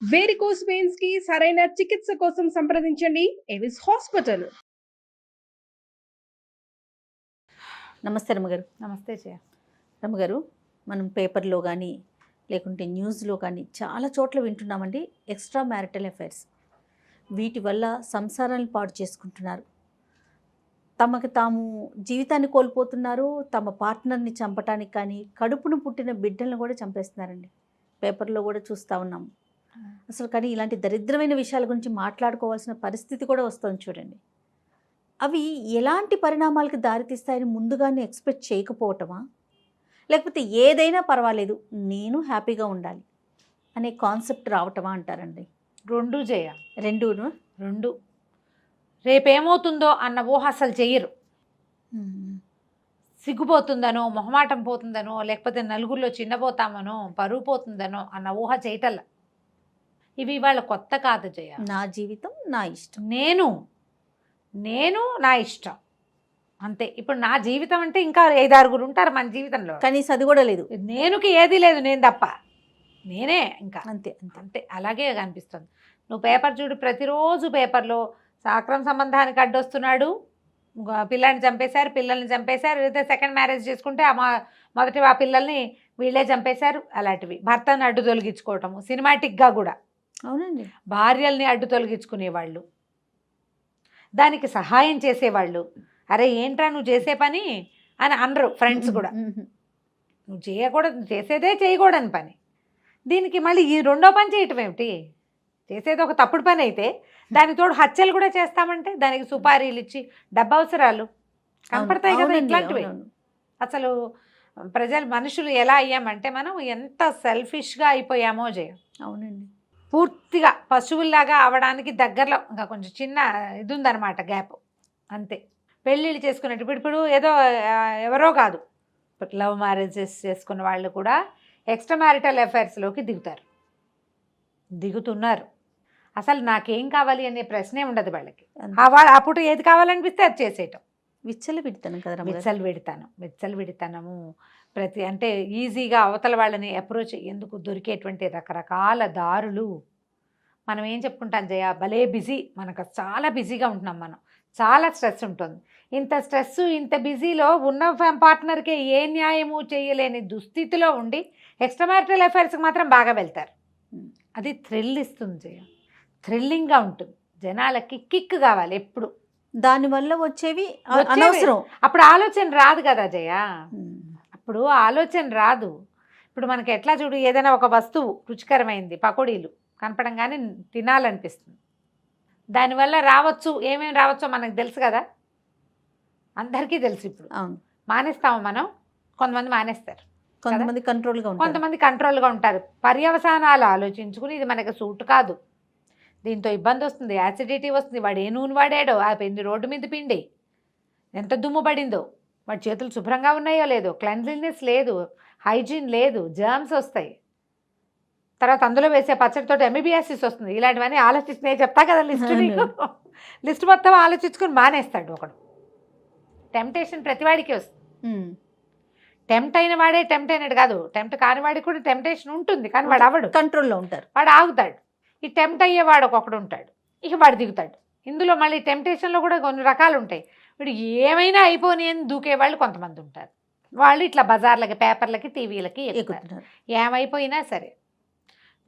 Varicose veins కి సరైన చికిత్స కోసం సంప్రదించండి ఎవిస్ హాస్పిటల్. నమస్తే రమ్మగారు. నమస్తే జయ. రమ్మగారు, మనం పేపర్లో కానీ లేకుంటే న్యూస్లో కానీ చాలా చోట్ల వింటున్నామండి ఎక్స్ట్రా మ్యారిటల్ అఫైర్స్. వీటి వల్ల సంసారాలను పాడు చేసుకుంటున్నారు, తమకు తాము జీవితాన్ని కోల్పోతున్నారు, తమ పార్ట్నర్ని చంపటానికి కానీ కడుపును పుట్టిన బిడ్డలను కూడా చంపేస్తున్నారండి. పేపర్లో కూడా చూస్తూ ఉన్నాము అసలు. కానీ ఇలాంటి దరిద్రమైన విషయాల గురించి మాట్లాడుకోవాల్సిన పరిస్థితి కూడా వస్తుంది చూడండి. అవి ఎలాంటి పరిణామాలకు దారితీస్తాయని ముందుగానే ఎక్స్పెక్ట్ చేయకపోవటమా, లేకపోతే ఏదైనా పర్వాలేదు నేను హ్యాపీగా ఉండాలి అనే కాన్సెప్ట్ రావటమా అంటారండి? రెండు జయ, రెండు రేపేమవుతుందో అన్న ఊహ అసలు చెయ్యరు. సిగ్గుపోతుందనో, మొహమాటం పోతుందనో, లేకపోతే నలుగురిలో చిన్నపోతామనో, పరువు పోతుందనో అన్న ఊహ చేయటల్లా. ఇవి వాళ్ళ కొత్త కాదు జయ. నా జీవితం నా ఇష్టం, నేను నా ఇష్టం అంతే. ఇప్పుడు నా జీవితం అంటే ఇంకా 5-6 ఉంటారు మన జీవితంలో, కనీసం అది కూడా లేదు. నేనుకి ఏది లేదు, నేను తప్ప నేనే ఇంకా అంతే. అలాగే కనిపిస్తుంది. నువ్వు పేపర్ చూడు, ప్రతిరోజు పేపర్లో అక్రమ సంబంధానికి అడ్డొస్తున్నాడు, పిల్లని చంపేశారు, లేదా సెకండ్ మ్యారేజ్ చేసుకుంటే మొదటి ఆ పిల్లల్ని వీళ్ళే చంపేశారు, అలాంటివి. భర్తను అడ్డు తొలగించుకోవటము సినిమాటిక్గా కూడా. అవునండి. భార్యల్ని అడ్డు తొలగించుకునేవాళ్ళు, దానికి సహాయం చేసేవాళ్ళు. అరే ఏంట్రా నువ్వు చేసే పని అని అనరు ఫ్రెండ్స్ కూడా. నువ్వు చేసేదే చేయకూడని పని, దీనికి మళ్ళీ ఈ రెండో పని చేయటం ఏమిటి? చేసేది ఒక తప్పుడు పని అయితే దానికి తోడు హత్యలు కూడా చేస్తామంటే దానికి సుపారీలు ఇచ్చి డబ్బు అవసరాలు కనపడతాయి కదా ఇట్లాంటివి. అసలు మనుషులు ఎలా అయ్యామంటే మనం ఎంత సెల్ఫిష్గా అయిపోయామో జయ. అవునండి. పూర్తిగా పశువుల్లాగా అవడానికి దగ్గరలో ఇంకా కొంచెం చిన్న ఇది ఉందన్నమాట, గ్యాప్ అంతే. పెళ్ళిళ్ళు చేసుకునేటప్పుడు ఇప్పుడు ఏదో ఎవరో కాదు, లవ్ మ్యారేజెస్ చేసుకున్న వాళ్ళు కూడా ఎక్స్ట్రా మ్యారిటల్ అఫైర్స్లోకి దిగుతున్నారు. అసలు నాకేం కావాలి అనే ప్రశ్నే ఉండదు వాళ్ళకి. అప్పుడు ఏది కావాలనిపిస్తే అది చేసేయటం. విచ్చలవిడితనము అంటే ఈజీగా అవతల వాళ్ళని అప్రోచ్ ఎందుకు దొరికేటువంటి రకరకాల దారులు. మనం ఏం చెప్పుకుంటాం జయ, భలే బిజీ, మనకు చాలా బిజీగా ఉంటున్నాం, మనం చాలా స్ట్రెస్ ఉంటుంది. ఇంత స్ట్రెస్ ఇంత బిజీలో ఉన్న పార్ట్నర్కే ఏ న్యాయము చేయలేని దుస్థితిలో ఉండి ఎక్స్ట్రా మ్యారిటల్ అఫైర్స్కి మాత్రం బాగా వెళ్తారు. అది థ్రిల్ ఇస్తుంది జయ, థ్రిల్లింగ్గా ఉంటుంది. జనాలకి కిక్ కావాలి ఎప్పుడు, దానివల్ల వచ్చేవి అనవసరం. అప్పుడు ఆలోచన రాదు కదా జయ, అప్పుడు ఆలోచన రాదు. ఇప్పుడు మనకి ఎట్లా చూడు, ఏదైనా ఒక వస్తువు రుచికరమైంది, పకోడీలు కనపడంగానే తినాలనిపిస్తుంది. దానివల్ల ఏమేమి రావచ్చో మనకు తెలుసు కదా, అందరికీ తెలుసు. ఇప్పుడు మానేస్తాము మనం, కొంతమంది మానేస్తారు, కొంతమంది కంట్రోల్గా ఉంటారు. పర్యవసానాలు ఆలోచించుకుని ఇది మనకు సూట్ కాదు, దీంతో ఇబ్బంది వస్తుంది, యాసిడిటీ వస్తుంది, వాడు ఏ నూనె వాడాడో, ఆ పిండి రోడ్డు మీద పిండి ఎంత దుమ్ము పడిందో, వాడి చేతులు శుభ్రంగా ఉన్నాయో లేదో, క్లెన్లీనెస్ లేదు, హైజీన్ లేదు, జర్మ్స్ వస్తాయి. తర్వాత అందులో వేసే పచ్చడితో ఎంబీబీఎస్సిస్ వస్తుంది. ఇలాంటివన్నీ ఆలోచిస్తున్నాయి చెప్తా కదా లిస్ట్ నీకు. లిస్ట్ మొత్తం ఆలోచించుకుని మానేస్తాడు ఒకడు. టెంప్టేషన్ ప్రతివాడికి వస్తుంది. టెంప్ట్ అయిన వాడే టెంప్ట్ అయినట్టు కాదు, టెంప్ట్ కాని వాడికి కూడా టెంప్టేషన్ ఉంటుంది, కానీ వాడు అవడు, కంట్రోల్లో ఉంటారు, వాడు ఆగుతాడు. ఈ టెంప్ట్ అయ్యేవాడు ఒకడు ఉంటాడు, ఇక వాడు దిగుతాడు. ఇందులో మళ్ళీ టెంప్టేషన్లో కూడా కొన్ని రకాలు ఉంటాయి. వీడు ఏమైనా అయిపోని అని దూకేవాళ్ళు కొంతమంది ఉంటారు. వాళ్ళు ఇట్లా బజార్లకి, పేపర్లకి, టీవీలకి ఎక్కుతారు. ఏమైపోయినా సరే.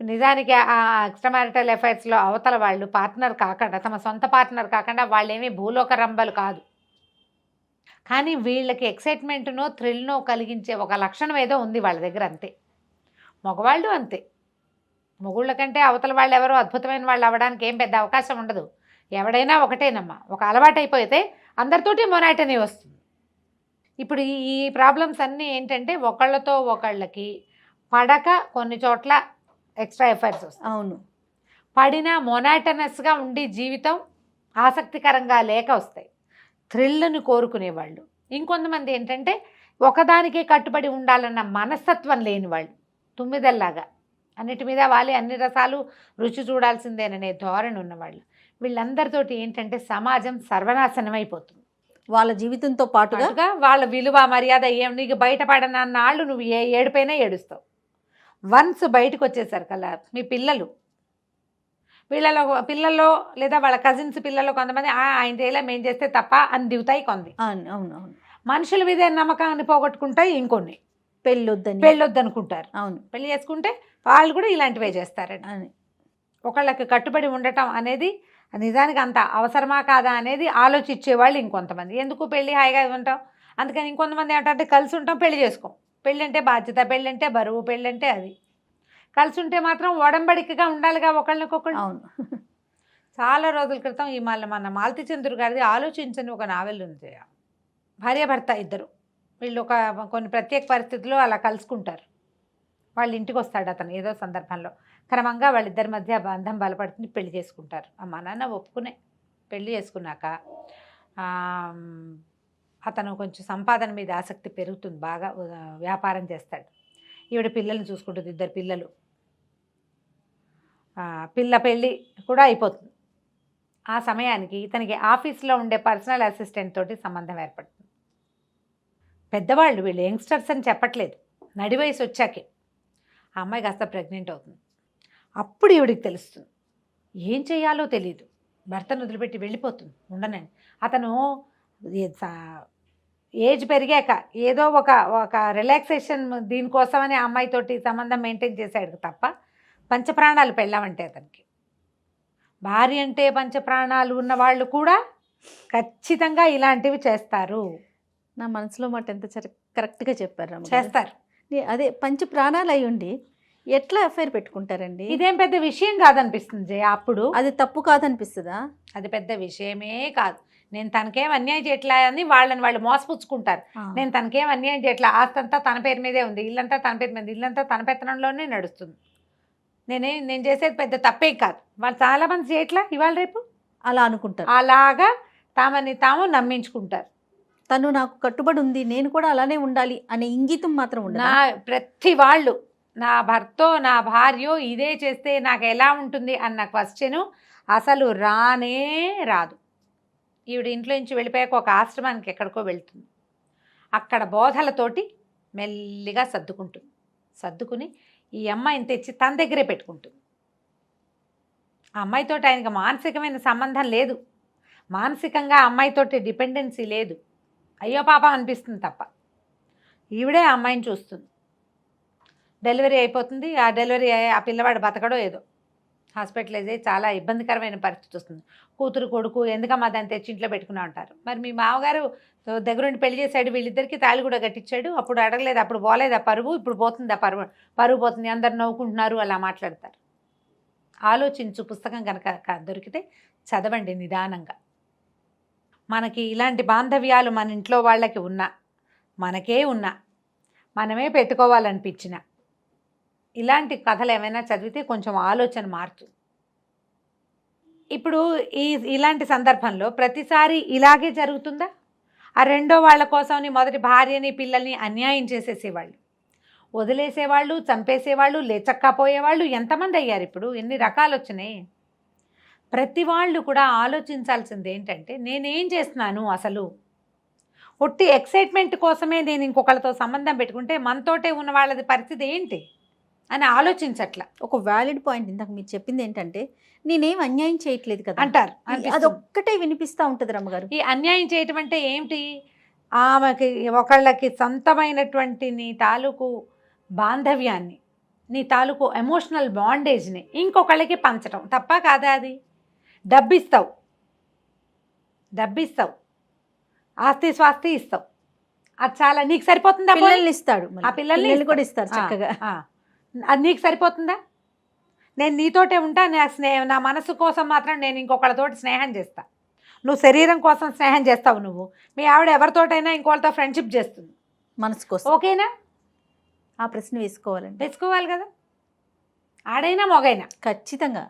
నిజానికి ఆ ఎక్స్ట్రా మ్యారిటల్ అఫైర్స్లో అవతల వాళ్ళు పార్ట్నర్ కాకుండా, తమ సొంత పార్ట్నర్ కాకుండా వాళ్ళేమీ భూలోక రంబలు కాదు, కానీ వీళ్ళకి ఎక్సైట్మెంట్నో థ్రిల్నో కలిగించే ఒక లక్షణం ఏదో ఉంది వాళ్ళ దగ్గర, అంతే. మగవాళ్ళు అంతే, మొగుళ్ళ కంటే అవతల వాళ్ళు ఎవరో అద్భుతమైన వాళ్ళు అవ్వడానికి ఏం పెద్ద అవకాశం ఉండదు. ఎవడైనా ఒకటేనమ్మా, ఒక అలవాటు అయిపోతే అందరితోటి మొనాటనీ వస్తుంది. ఇప్పుడు ఈ ప్రాబ్లమ్స్ అన్నీ ఏంటంటే ఒకళ్ళతో ఒకళ్ళకి పడక కొన్ని చోట్ల ఎక్స్ట్రా ఎఫైర్స్ వస్తాయి. అవును, పడినా మొనాటనస్గా ఉండి జీవితం ఆసక్తికరంగా లేక వస్తాయి. థ్రిల్ని కోరుకునేవాళ్ళు. ఇంకొంతమంది ఏంటంటే ఒకదానికే కట్టుబడి ఉండాలన్న మనస్తత్వం లేని వాళ్ళు, తుమ్మిదల్లాగా అన్నిటి మీద వాలి అన్ని రసాలు రుచి చూడాల్సిందేననే ధోరణి ఉన్నవాళ్ళు. వీళ్ళందరితోటి ఏంటంటే సమాజం సర్వనాశనం అయిపోతుంది. వాళ్ళ జీవితంతో పాటుగా వాళ్ళ విలువ మర్యాద నీకు బయటపడనన్నాళ్ళు నువ్వు ఏడుపైనా ఏడుస్తావు. వన్స్ బయటకు వచ్చేసరికల్లా మీ పిల్లలు వీళ్ళలో పిల్లల్లో లేదా వాళ్ళ కజిన్స్ పిల్లల్లో కొంతమంది ఆయన చేయలే మేము చేస్తే తప్ప అని దిగుతాయి కొంది. అవును అవును. మనుషుల మీద నమ్మకాన్ని పోగొట్టుకుంటాయి ఇంకొన్ని. పెళ్ళొద్దనుకుంటారు. అవును, పెళ్లి చేసుకుంటే వాళ్ళు కూడా ఇలాంటివే చేస్తారండి. అని ఒకళ్ళకి కట్టుబడి ఉండటం అనేది నిజానికి అంత అవసరమా కాదా అనేది ఆలోచించేవాళ్ళు ఇంకొంతమంది. ఎందుకు పెళ్ళి హాయిగా ఉంటాం, అందుకని ఇంకొంతమంది ఏంటంటే కలిసి ఉంటాం పెళ్లి చేసుకోం. పెళ్ళి అంటే బాధ్యత, పెళ్ళి అంటే బరువు, పెళ్ళి అంటే అది. కలిసి ఉంటే మాత్రం ఒడంబడికగా ఉండాలిగా ఒకళ్ళకొకళ్ళు. అవును. చాలా రోజుల క్రితం మన మాలతి చంద్రు గారిది ఆలోచించని ఒక నావెల్ ఉంది. భార్యాభర్త ఇద్దరు వీళ్ళు కొన్ని ప్రత్యేక పరిస్థితుల్లో అలా కలుసుకుంటారు. వాళ్ళ ఇంటికి వస్తాడు అతను ఏదో సందర్భంలో. క్రమంగా వాళ్ళిద్దరి మధ్య బంధం బలపడుతుంది, పెళ్లి చేసుకుంటారు. అమ్మ నాన్న ఒప్పుకునే పెళ్లి చేసుకున్నాక అతను కొంచెం సంపాదన మీద ఆసక్తి పెరుగుతుంది, బాగా వ్యాపారం చేస్తాడు. ఈవిడ పిల్లల్ని చూసుకుంటుంది, ఇద్దరు పిల్లలు. పిల్ల పెళ్ళి కూడా అయిపోతుంది. ఆ సమయానికి ఇతనికి ఆఫీస్లో ఉండే పర్సనల్ అసిస్టెంట్ తోటి సంబంధం ఏర్పడుతుంది. పెద్దవాళ్ళు వీళ్ళు, యంగ్స్టర్స్ అని చెప్పట్లేదు, నడి వయసు వచ్చాకే. ఆ అమ్మాయి కాస్త ప్రెగ్నెంట్ అవుతుంది. అప్పుడు ఈవిడికి తెలుస్తుంది, ఏం చేయాలో తెలియదు. భర్తను వదిలిపెట్టి వెళ్ళిపోతుంది, ఉండనని. అతను ఏజ్ పెరిగాక ఏదో ఒక రిలాక్సేషన్ దీనికోసమని ఆ అమ్మాయితోటి సంబంధం మెయింటైన్ చేశాడు తప్ప పంచప్రాణాలు పెళ్ళామంటే అతనికి. భార్య అంటే పంచప్రాణాలు ఉన్న వాళ్ళు కూడా ఖచ్చితంగా ఇలాంటివి చేస్తారు. నా మనసులో మాట ఎంత కరెక్ట్గా చెప్పారు. చేస్తారు. అదే పంచ ప్రాణాలు అయి ఉండి ఎట్లా అఫైర్ పెట్టుకుంటారండి? ఇదేం పెద్ద విషయం కాదనిపిస్తుంది జయ. అప్పుడు అది తప్పు కాదనిపిస్తుందా? అది పెద్ద విషయమే కాదు. నేను తనకేం అన్యాయం చేయట్లా అని వాళ్ళు మోసపుచ్చుకుంటారు. నేను తనకేం అన్యాయం చేయట్లా, ఆస్తంతా తన పేరు మీదే ఉంది, ఇల్లంతా తన పేరు మీద, ఇల్లంతా తన పెత్తనంలోనే నడుస్తుంది. నేను చేసేది పెద్ద తప్పే కాదు. వాళ్ళు చాలామంది చేయట్లా ఇవాళ రేపు అలా అనుకుంటారు. అలాగా తామని తాము నమ్మించుకుంటారు. తను నాకు కట్టుబడి ఉంది, నేను కూడా అలానే ఉండాలి అనే ఇంగితం మాత్రం ఉండదు. ప్రతి వాళ్ళు నా భర్తో నా భార్యో ఇదే చేస్తే నాకు ఎలా ఉంటుంది అన్న క్వశ్చను అసలు రానే రాదు. ఈవిడ ఇంట్లో నుంచి వెళ్ళిపోయాక ఒక ఆశ్రమానికి ఎక్కడికో వెళ్తుంది. అక్కడ బోధలతోటి మెల్లిగా సర్దుకుంటుంది. సర్దుకుని ఈ అమ్మాయిని తెచ్చి తన దగ్గరే పెట్టుకుంటుంది. ఆ అమ్మాయితోటి ఆయనకి మానసికమైన సంబంధం లేదు, మానసికంగా ఆ అమ్మాయితోటి డిపెండెన్సీ లేదు. అయ్యో పాప అనిపిస్తుంది తప్ప. ఈవిడే ఆ అమ్మాయిని చూస్తుంది. డెలివరీ అయిపోతుంది. ఆ డెలివరీ ఆ పిల్లవాడు బతకడో ఏదో హాస్పిటలైజ్ అయ్యి చాలా ఇబ్బందికరమైన పరిస్థితి వస్తుంది. కూతురు కొడుకు ఎందుకమ్మా దాన్ని తెచ్చి ఇంట్లో పెట్టుకున్నా ఉంటారు. మరి మీ మామగారు దగ్గరుండి పెళ్లి చేశాడు, వీళ్ళిద్దరికీ తాళి కూడా కట్టించాడు, అప్పుడు అడగలేదు, అప్పుడు పోలేదు ఆ పరువు, ఇప్పుడు పోతుంది ఆ పరువు పోతుంది, అందరు నవ్వుకుంటున్నారు, అలా మాట్లాడతారు. ఆలోచించు. పుస్తకం కనుక దొరికితే చదవండి నిదానంగా. మనకి ఇలాంటి బాంధవ్యాలు మన ఇంట్లో వాళ్ళకి ఉన్నా, మనకే ఉన్నా, మనమే పెట్టుకోవాలనిపించిన ఇలాంటి కథలు ఏమైనా చదివితే కొంచెం ఆలోచన మారుతుంది. ఇప్పుడు ఇలాంటి సందర్భంలో ప్రతిసారి ఇలాగే జరుగుతుందా? ఆ రెండో వాళ్ళ కోసమని మొదటి భార్యని పిల్లల్ని అన్యాయం చేసేసేవాళ్ళు, వదిలేసేవాళ్ళు, చంపేసేవాళ్ళు, లేచక్కపోయేవాళ్ళు ఎంతమంది అయ్యారు. ఇప్పుడు ఎన్ని రకాలు వచ్చినాయి. ప్రతి వాళ్ళు కూడా ఆలోచించాల్సింది ఏంటంటే, నేనేం చేస్తున్నాను అసలు? ఒట్టి ఎక్సైట్మెంట్ కోసమే నేను ఇంకొకళ్ళతో సంబంధం పెట్టుకుంటే మనతోటే ఉన్న వాళ్ళది పరిస్థితి ఏంటి అని ఆలోచించట్లా. ఒక వ్యాలిడ్ పాయింట్ ఇందాక మీరు చెప్పింది ఏంటంటే, నేనేం అన్యాయం చేయట్లేదు కదా అంటారు. అదొక్కటే వినిపిస్తూ ఉంటుంది రమ్మగారు. ఈ అన్యాయం చేయటం అంటే ఏమిటి? ఆమెకి ఒకళ్ళకి సొంతమైనటువంటి నీ తాలూకు బాంధవ్యాన్ని, నీ తాలూకు ఎమోషనల్ బాండేజ్ని ఇంకొకళ్ళకి పంచటం తప్ప కాదా? అది డబ్బిస్తావు, ఆస్తి స్వాస్తి ఇస్తావు, అది చాలా నీకు సరిపోతుందా? పిల్లల్ని ఇస్తాడు, ఆ పిల్లల్ని కూడా ఇస్తారు చక్కగా. అది నీకు సరిపోతుందా? నేను నీతోటే ఉంటా, నా మనసు కోసం మాత్రం నేను ఇంకొకళ్ళతోటి స్నేహం చేస్తా. నువ్వు శరీరం కోసం స్నేహం చేస్తావు. నువ్వు మీ ఆవిడ ఎవరితోటైనా ఇంకోళ్ళతో ఫ్రెండ్షిప్ చేస్తుంది మనసు కోసం. ఓకేనా? ఆ ప్రశ్న వేసుకోవాలి కదా. ఆడైనా మొగైనా ఖచ్చితంగా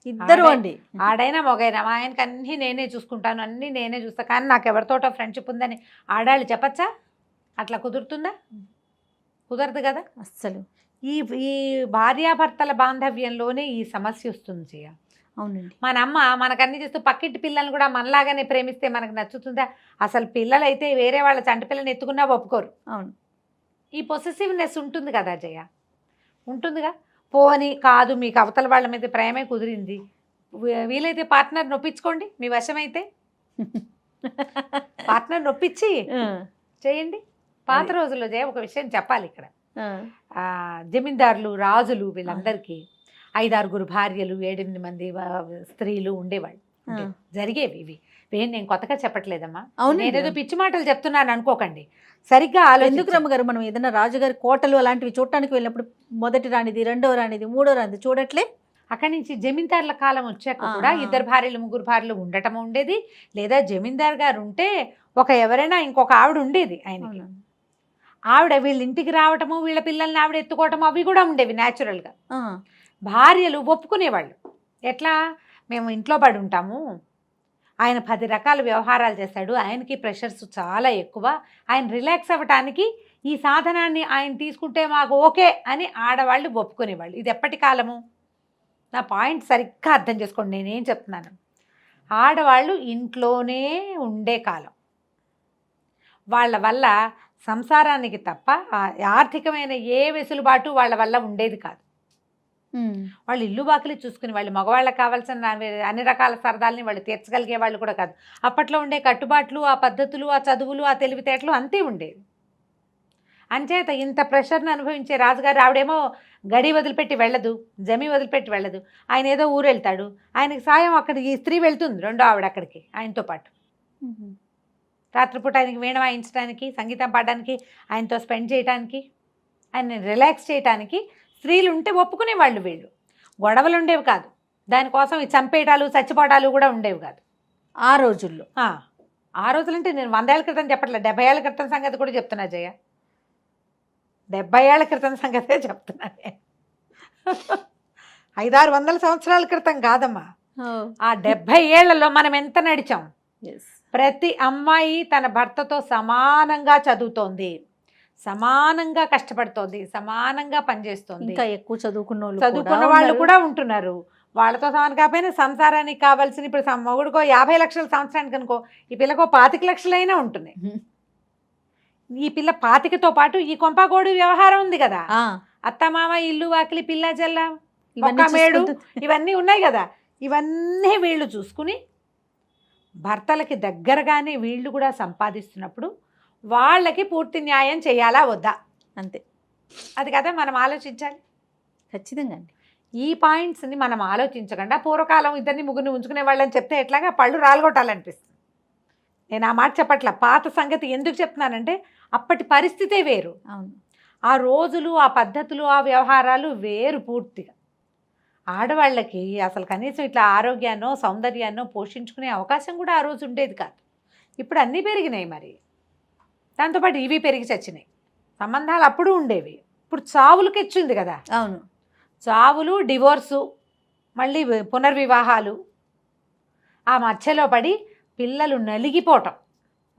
ఇద్దరు అండి. ఆడైనా మొగైనా మా ఆయనకి అన్నీ నేనే చూసుకుంటాను, అన్నీ నేనే చూస్తా, కానీ నాకు ఎవరితోటో ఫ్రెండ్షిప్ ఉందని ఆడాళ్ళు చెప్పచ్చా? అట్లా కుదురుతుందా? కుదరదు కదా అస్సలు. ఈ భార్యాభర్తల బాంధవ్యంలోనే ఈ సమస్య వస్తుంది చేయ. అవునండి. మన అమ్మ మనకన్నీ చేస్తూ పక్కింటి పిల్లల్ని కూడా మనలాగానే ప్రేమిస్తే మనకు నచ్చుతుందా? అసలు పిల్లలైతే వేరే వాళ్ళ చంటి పిల్లని ఎత్తుకున్నా ఒప్పుకోరు. అవును. ఈ పొసెసివ్నెస్ ఉంటుంది కదా జయ, ఉంటుందిగా. పోని కాదు మీకు అవతల వాళ్ళ మీద ప్రేమే కుదిరింది, వీలైతే పార్ట్నర్ నొప్పించుకోండి, మీ వశమైతే పార్ట్నర్ నొప్పించి చేయండి. పాత రోజుల్లో ఒక విషయం చెప్పాలి ఇక్కడ. జమీందారులు, రాజులు వీళ్ళందరికీ 5-6 భార్యలు, 7-8 మంది స్త్రీలు ఉండేవాళ్ళు. జరిగేవి ఇవి. నేను కొత్తగా చెప్పట్లేదమ్మా, నేనేదో పిచ్చి మాటలు చెప్తున్నాను అనుకోకండి. సరిగ్గా ఎందుకు రమ్మగారు, మనం ఏదైనా రాజుగారి కోటలు అలాంటివి చూడటానికి వెళ్ళినప్పుడు మొదటి రానిది, రెండవ రానిది, మూడో రానిది చూడట్లే. అక్కడి నుంచి జమీందారుల కాలం వచ్చాక కూడా 2 భార్యలు 3 భార్యలు ఉండటం ఉండేది. లేదా జమీందార్ గారు ఉంటే ఎవరైనా ఇంకొక ఆవిడ ఉండేది ఆయనకి. ఆవిడ వీళ్ళ ఇంటికి రావటము, వీళ్ళ పిల్లల్ని ఆవిడ ఎత్తుకోవటము అవి కూడా ఉండేవి న్యాచురల్గా. భార్యలు ఒప్పుకునేవాళ్ళు. ఎట్లా, మేము ఇంట్లో పడి ఉంటాము, ఆయన 10 రకాల వ్యవహారాలు చేస్తాడు, ఆయనకి ప్రెషర్స్ చాలా ఎక్కువ, ఆయన రిలాక్స్ అవ్వటానికి ఈ సాధనాన్ని ఆయన తీసుకుంటే మాకు ఓకే అని ఆడవాళ్ళు ఒప్పుకునేవాళ్ళు. ఇది ఎప్పటి కాలము? నా పాయింట్ సరిగ్గా అర్థం చేసుకోండి నేనేం చెప్తున్నాను. ఆడవాళ్ళు ఇంట్లోనే ఉండే కాలం. వాళ్ళ వల్ల సంసారానికి తప్ప ఆర్థికమైన ఏ వెసులుబాటు వాళ్ళ వల్ల ఉండేది కాదు. వాళ్ళు ఇల్లు బాకిలి చూసుకుని వాళ్ళు మగవాళ్ళకి కావాల్సిన అన్ని రకాల సరదాలని వాళ్ళు తీర్చగలిగే వాళ్ళు కూడా కాదు. అప్పట్లో ఉండే కట్టుబాట్లు, ఆ పద్ధతులు, ఆ చదువులు, ఆ తెలివితేటలు అంతే ఉండేవి. అంచేత ఇంత ప్రెషర్ని అనుభవించే రాజుగారు, ఆవిడేమో గడి వదిలిపెట్టి వెళ్ళదు, జమి వదిలిపెట్టి వెళ్ళదు. ఆయన ఏదో ఊరు వెళ్తాడు, ఆయనకి సాయం అక్కడికి స్త్రీ వెళ్తుంది, రెండో ఆవిడ అక్కడికి ఆయనతో పాటు. రాత్రిపూట ఆయనకి వీణ వాయించడానికి, సంగీతం పాడడానికి, ఆయనతో స్పెండ్ చేయడానికి, ఆయన రిలాక్స్ చేయడానికి స్త్రీలు ఉంటే ఒప్పుకునేవాళ్ళు. వీళ్ళు గొడవలు ఉండేవి కాదు, దానికోసం ఈ చంపేయటాలు, చచ్చిపోవటాలు కూడా ఉండేవి కాదు ఆ రోజుల్లో. ఆ రోజులంటే నేను 100 ఏళ్ల క్రితం చెప్పట్లేదు, 70 ఏళ్ల క్రితం సంగతి కూడా చెప్తున్నా జయ. 70 ఏళ్ల క్రితం సంగతే చెప్తున్నా. 500-600 సంవత్సరాల క్రితం కాదమ్మా. ఆ 70 ఏళ్లలో మనం ఎంత నడిచాం. ప్రతి అమ్మాయి తన భర్తతో సమానంగా చదువుతోంది, సమానంగా కష్టపడుతోంది, సమానంగా పనిచేస్తోంది. ఇంకా ఎక్కువ చదువుకున్న వాళ్ళు కూడా ఉంటున్నారు. వాళ్ళతో సమానం కాకపోయినా సంసారానికి కావాల్సిన, ఇప్పుడు మొగుడుకో 50 లక్షల సంవత్సరానికి అనుకో, ఈ పిల్లకు 25 లక్షలైనా ఉంటున్నాయి. ఈ పిల్ల 25తో పాటు ఈ కొంపాగోడు వ్యవహారం ఉంది కదా, అత్తమామ, ఇల్లు వాకిలి, పిల్ల జల్ల, మేడు, ఇవన్నీ ఉన్నాయి కదా. ఇవన్నీ వీళ్ళు చూసుకుని భర్తలకి దగ్గరగానే వీళ్ళు కూడా సంపాదిస్తున్నప్పుడు వాళ్ళకి పూర్తి న్యాయం చేయాలా వద్దా, అంతే. అది కదా మనం ఆలోచించాలి. ఖచ్చితంగా అండి. ఈ పాయింట్స్ని మనం ఆలోచించకుండా పూర్వకాలం 2-3 ఉంచుకునే వాళ్ళని చెప్తే ఎట్లాగా పళ్ళు రాలగొట్టాలనిపిస్తుంది. నేను ఆ మాట చెప్పట్లా, పాత సంగతి ఎందుకు చెప్తున్నానంటే అప్పటి పరిస్థితే వేరు. అవును, ఆ రోజులు, ఆ పద్ధతులు, ఆ వ్యవహారాలు వేరు పూర్తిగా. ఆడవాళ్ళకి అసలు కనీసం ఇట్లా ఆరోగ్యాన్నో సౌందర్యాన్నో పోషించుకునే అవకాశం కూడా ఆ రోజు ఉండేది కాదు. ఇప్పుడు అన్నీ పెరిగినాయి, మరి దాంతోపాటు ఇవి పెరిగి చచ్చినాయి. సంబంధాలు అప్పుడు ఉండేవి, ఇప్పుడు చావులకి వచ్చింది కదా. అవును, చావులు, డివోర్సు, మళ్ళీ పునర్వివాహాలు, ఆ మధ్యలో పడి పిల్లలు నలిగిపోవటం.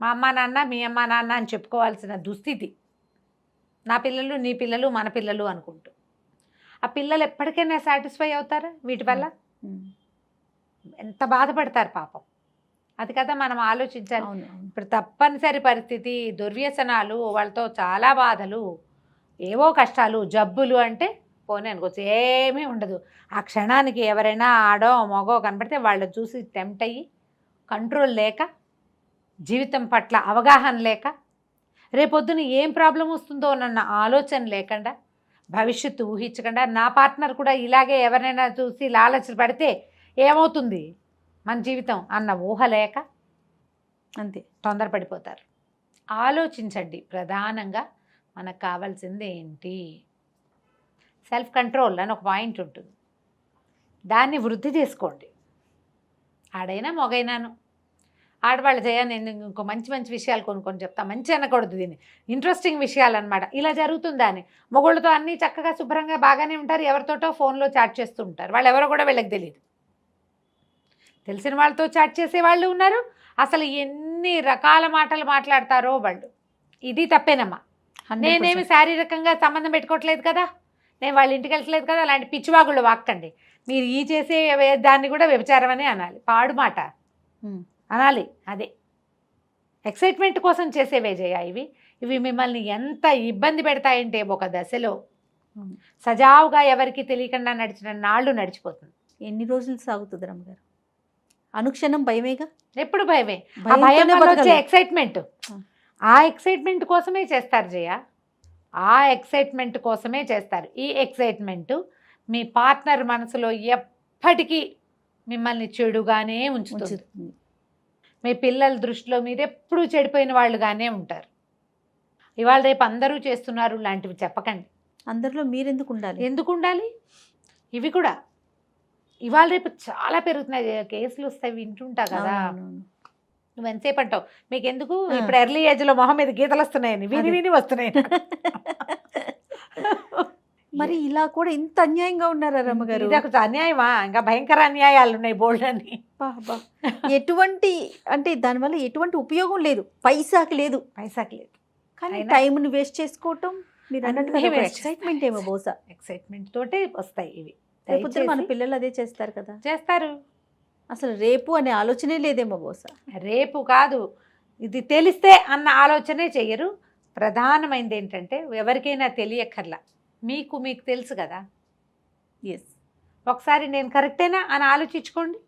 మా అమ్మ నాన్న, మీ అమ్మ నాన్న అని చెప్పుకోవాల్సిన దుస్థితి. నా పిల్లలు, నీ పిల్లలు, మన పిల్లలు అనుకుంటూ. ఆ పిల్లలు ఎప్పటికైనా సాటిస్ఫై అవుతారా వీటి వల్ల? ఎంత బాధపడతారు పాపం. అది కదా మనం ఆలోచించాలి. ఇప్పుడు తప్పనిసరి పరిస్థితి, దుర్వ్యసనాలు, వాళ్ళతో చాలా బాధలు, ఏవో కష్టాలు, జబ్బులు అంటే పోనీ అనుకోవచ్చు, ఏమీ ఉండదు. ఆ క్షణానికి ఎవరైనా ఆడో మగో కనపడితే వాళ్ళు చూసి టెంప్ట్ అయ్యి, కంట్రోల్ లేక, జీవితం పట్ల అవగాహన లేక, రేపొద్దున ఏం ప్రాబ్లం వస్తుందో అన్న ఆలోచన లేకుండా, భవిష్యత్తు ఊహించకుండా, నా పార్ట్నర్ కూడా ఇలాగే ఎవరైనా చూసి లాలచ పడితే ఏమవుతుంది మన జీవితం అన్న ఊహ లేక అంతే తొందరపడిపోతారు. ఆలోచించండి. ప్రధానంగా మనకు కావాల్సింది ఏంటి? సెల్ఫ్ కంట్రోల్ అని ఒక పాయింట్ ఉంటుంది, దాన్ని వృద్ధి చేసుకోండి. ఆడైనా మొగైనాను, ఆడవాళ్ళు నేను ఇంకో మంచి విషయాలు కొన్ని చెప్తా. మంచి అనకూడదు, దీన్ని ఇంట్రెస్టింగ్ విషయాలు అనమాట. ఇలా జరుగుతుందా అని. మొగుళ్ళతో అన్నీ చక్కగా శుభ్రంగా బాగానే ఉంటారు, ఎవరితోటో ఫోన్లో చాట్ చేస్తూ ఉంటారు. వాళ్ళు ఎవరో కూడా వీళ్ళకి తెలియదు. తెలిసిన వాళ్ళతో చాట్ చేసే వాళ్ళు ఉన్నారు, అసలు ఎన్ని రకాల మాటలు మాట్లాడతారో వాళ్ళు. ఇది తప్పేనమ్మా. నేనేమి శారీరకంగా సంబంధం పెట్టుకోవట్లేదు కదా, నేను వాళ్ళ ఇంటికి వెళ్ళట్లేదు కదా, అలాంటి పిచ్చివాగుళ్ళు వాక్కండి. మీరు ఈ చేసే దాన్ని కూడా వ్యభిచారం అనే అనాలి, పాడు మాట అనాలి. అదే ఎక్సైట్మెంట్ కోసం చేసేవే జయ ఇవి మిమ్మల్ని ఎంత ఇబ్బంది పెడతాయంటే ఒక దశలో సజావుగా ఎవరికి తెలియకుండా నడిచిన నాళ్ళు నడిచిపోతుంది. ఎన్ని రోజులు సాగుతుంది రమ్మగారు? అనుక్షణం భయమేగా. ఎప్పుడు భయమే. ఆ భయంతోనే భయం వల్ల వచ్చే బతకాలి. ఎక్సైట్మెంట్, ఆ ఎక్సైట్మెంట్ కోసమే చేస్తారు జయ. ఆ ఎక్సైట్మెంట్ కోసమే చేస్తారు. ఈ ఎక్సైట్మెంట్ మీ పార్ట్నర్ మనసులో ఎప్పటికీ మిమ్మల్ని చెడుగానే ఉంచుతుంది. ఉంచుతుంది. మీ పిల్లల దృష్టిలో మీరు ఎప్పుడూ చెడిపోయిన వాళ్ళుగానే ఉంటారు. ఇవాళ రేపు అందరూ చేస్తున్నారు లాంటివి చెప్పకండి. అందరిలో మీరెందుకు ఉండాలి? ఎందుకు ఉండాలి? ఇవి కూడా ఇవాళ రేపు చాలా పెరుగుతున్నాయి జయ. కేసులు వస్తాయి, వింటుంటా కదా. అవునవును. నువ్వు ఎంతసేపు అంటావు మీకు ఎందుకు, ఆ. ఇప్పుడు ఎర్లీ ఏజ్లో మొహం మీద గీతలు వస్తున్నాయని విని అదే. విని వస్తున్నాయి. మరి ఇలా కూడా ఇంత అన్యాయంగా ఉన్నారా రమ్మగారు? ఇది ఒక అన్యాయమా? ఇంకా భయంకర అన్యాయాలు ఉన్నాయి బోల్డ్ అని. అబ్బా. ఎటువంటి అంటే దానివల్ల ఎటువంటి ఉపయోగం లేదు, పైసాకి లేదు. పైసాకి లేదు. కానీ అయినా- టైంని వేస్ట్ చేసుకోవటం, మీరు అన్నట్టు అన్నీ waste ఎక్సైట్మెంట్ ఏమో బహుశా. ఎక్సైట్మెంట్ తోటే వస్తాయి ఇవి. రేపు మన దయచేసి పిల్లలు అదే చేస్తారు కదా. చేస్తారు. అసలు రేపు అనే ఆలోచనే లేదేమో బహుశా. రేపు కాదు, ఇది తెలిస్తే అన్న ఆలోచనే చెయ్యరు. ప్రధానమైనది ఏంటంటే ఎవరికైనా తెలియక్కర్లా, మీకు మీకు తెలుసు కదా. ఎస్. ఒకసారి నేను కరెక్టేనా అని ఆలోచించుకోండి.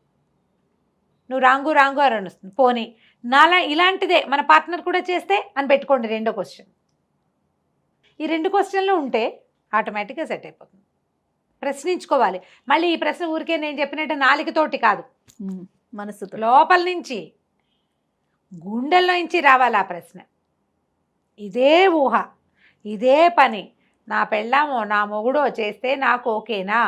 నువ్వు రాంగు రాంగు అని వస్తుంది. పోనీ నాలా ఇలాంటిదే మన పార్ట్నర్ కూడా చేస్తే అని పెట్టుకోండి రెండో క్వశ్చన్. ఈ 2 క్వశ్చన్లు ఉంటే ఆటోమేటిక్గా సెట్ అయిపోతుంది. ప్రశ్నించుకోవాలి. మళ్ళీ ఈ ప్రశ్న ఊరికే నేను చెప్పినట్టు నాలుగుతోటి కాదు, మనసుతో. లోపల నుంచి గుండెల్లో నుంచి రావాలి ఆ ప్రశ్న. ఇదే ఊహ, ఇదే పని నా పెళ్ళామో నా మొగుడో చేస్తే నాకు ఓకేనా,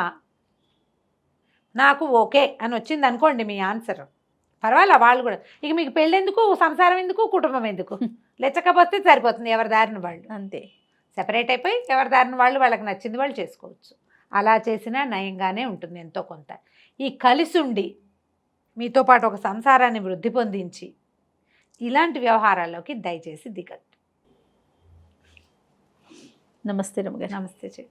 నాకు ఓకే అని వచ్చింది అనుకోండి మీ ఆన్సర్. పర్వాలే, వాళ్ళు కూడా ఇక మీకు పెళ్ళెందుకు, సంసారం ఎందుకు, కుటుంబం ఎందుకు, లెచ్చకపోతే సరిపోతుంది. ఎవరి దారిని వాళ్ళు అంతే. సెపరేట్ అయిపోయి ఎవరి దారిని వాళ్ళు వాళ్ళకి నచ్చింది వాళ్ళు చేసుకోవచ్చు. అలా చేసినా నయంగానే ఉంటుంది ఎంతో కొంత. ఈ కలిసి ఉండి మీతో పాటు ఒక సంసారాన్ని వృద్ధి పొందించి ఇలాంటి వ్యవహారాల్లోకి దయచేసి దిగండి. నమస్తే రమ్మగారు. నమస్తే చెయ్యి.